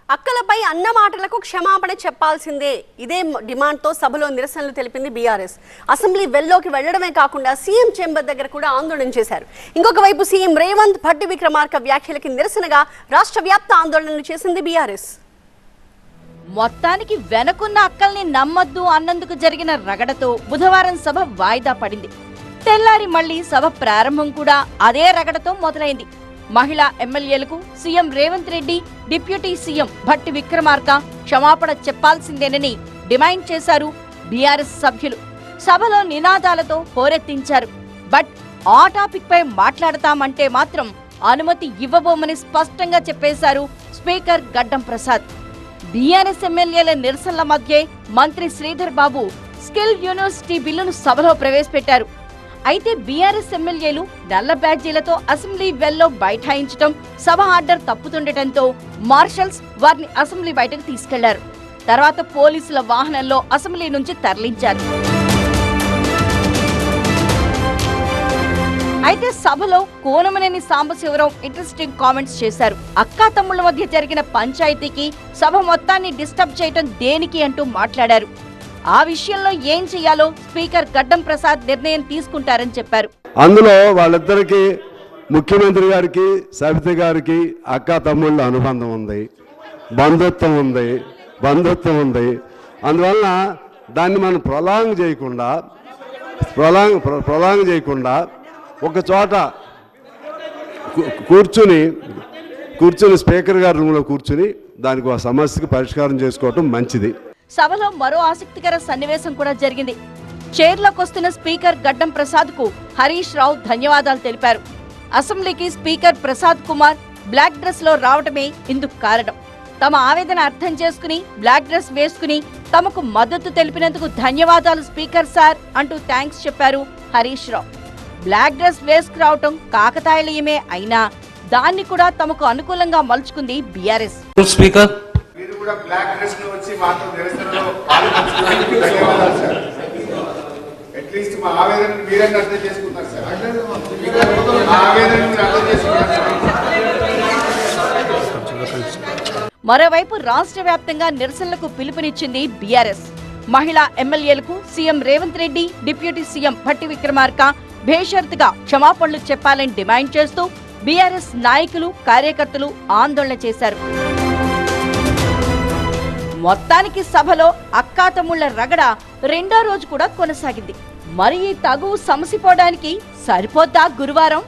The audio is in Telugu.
అక్కలపై అన్న మాటలకు క్షమాపణ చెప్పాల్సిందే ఇదే డిమాండ్తో సభలో నిరసనలు తెలిపింది బీఆర్ఎస్. అసెంబ్లీ వెల్లోకి వెళ్లడమే కాకుండా సీఎం చేంబర్ దగ్గర కూడా ఆందోళన చేశారు. ఇంకొక వైపు సీఎం రేవంత్ భట్టి విక్రమార్క వ్యాఖ్యలకి నిరసనగా రాష్ట్ర వ్యాప్త ఆందోళనలు చేసింది బీఆర్ఎస్. మొత్తానికి వెనకున్న అక్కల్ని నమ్మద్దు అన్నందుకు జరిగిన రగడతో బుధవారం సభ వాయిదా పడింది. తెల్లారి మళ్లీ సభ ప్రారంభం కూడా అదే రగడతో మొదలైంది. మహిళా ఎమ్మెల్యేలకు CM Revanth Reddy, deputy CM Bhatti Vikramarka క్షమాపణ చెప్పాల్సిందేనని డిమాండ్ చేశారు బీఆర్ఎస్ సభ్యులు. సభలో నినాదాలతో హోరెత్తించారు. బట్ ఆ టాపిక్ పై మాట్లాడతామంటే మాత్రం అనుమతి ఇవ్వబోమని స్పష్టంగా చెప్పేశారు స్పీకర్ గడ్డం ప్రసాద్. బీఆర్ఎస్ ఎమ్మెల్యేల నిరసనల మధ్య మంత్రి శ్రీధర్ బాబు స్కిల్ యూనివర్సిటీ బిల్లును సభలో ప్రవేశపెట్టారు. అయితే బీఆర్ఎస్ ఎమ్మెల్యేలు నల్ల బ్యాడ్జీలతో అసెంబ్లీ వెల్లో బైఠాయించడం, సభ ఆర్డర్ తప్పుతుండటంతో మార్షల్స్ వారిని అసెంబ్లీ బయటకు తీసుకెళ్లారు. తర్వాత పోలీసుల వాహనంలో అసెంబ్లీ నుంచి తరలించారు. అయితే సభలో కోనమనేని సాంబశివరావు ఇంట్రెస్టింగ్ కామెంట్స్ చేశారు. అక్కా తమ్ముళ్ల మధ్య జరిగిన పంచాయతీకి సభ మొత్తాన్ని డిస్టర్బ్ చేయటం దేనికి అంటూ మాట్లాడారు. ఆ విషయంలో ఏం చేయాలో స్పీకర్ గడ్డం ప్రసాద్ నిర్ణయం తీసుకుంటారని చెప్పారు. అందులో వాళ్ళిద్దరికి ముఖ్యమంత్రి గారికి, సవిత గారికి అక్కా తమ్ముళ్ళ అనుబంధం ఉంది, బంధుత్వం ఉంది. అందువలన దాన్ని మనం ప్రొలాంగ్ చేయకుండా ఒక చోట కూర్చుని స్పీకర్ గారి రూమ్లో కూర్చుని దానికి ఒక సమస్యకి పరిష్కారం చేసుకోవటం మంచిది. సభలో మరో ఆసక్తికర సన్నివేశం కూడా జరిగింది. చైర్లోకి వస్తున్న స్పీకర్ గడ్డం ప్రసాద్ కు హరీష్ రావు ధన్యవాదాలు తెలిపారు. అసెంబ్లీకి speaker Prasad Kumar black dress లో రావటమే ఇందుకు కారణం. తమ ఆవేదన అర్థం చేసుకుని బ్లాక్ డ్రెస్ వేసుకుని తమకు మద్దతు తెలిపినందుకు ధన్యవాదాలు స్పీకర్ సార్ అంటూ థ్యాంక్స్ చెప్పారు హరీష్ రావు. బ్లాక్ డ్రెస్ వేసుకురావటం కాకతాళీయమే అయినా దాన్ని కూడా తమకు అనుకూలంగా మలుచుకుంది బీఆర్ఎస్. స్పీకర్ మీరు కూడా బ్లాక్ డ్రెస్ లో వచ్చి మాతో నిరసనలో పాల్గొన్నందుకు ధన్యవాదాలు సార్. అట్లీస్ట్ మా ఆవేదనను మీరే అర్థం చేసుకున్నారు సార్. మా ఆవేదనను మీరు అర్థం చేసుకున్నారు సార్. మరోవైపు రాష్ట్ర వ్యాప్తంగా నిరసనలకు పిలుపునిచ్చింది బీఆర్ఎస్. మహిళా ఎమ్మెల్యేలకు CM Revanth Reddy, deputy CM Bhatti Vikramarka బేషరతుగా క్షమాపణలు చెప్పాలని డిమాండ్ చేస్తూ బీఆర్ఎస్ నాయకులు, కార్యకర్తలు ఆందోళన చేశారు. మొత్తానికి సభలో అక్కా తమ్ముళ్ల రగడ రెండో రోజు కూడా కొనసాగింది. మరి ఈ తగువు సమసిపోవడానికి సరిపోద్దా గురువారం?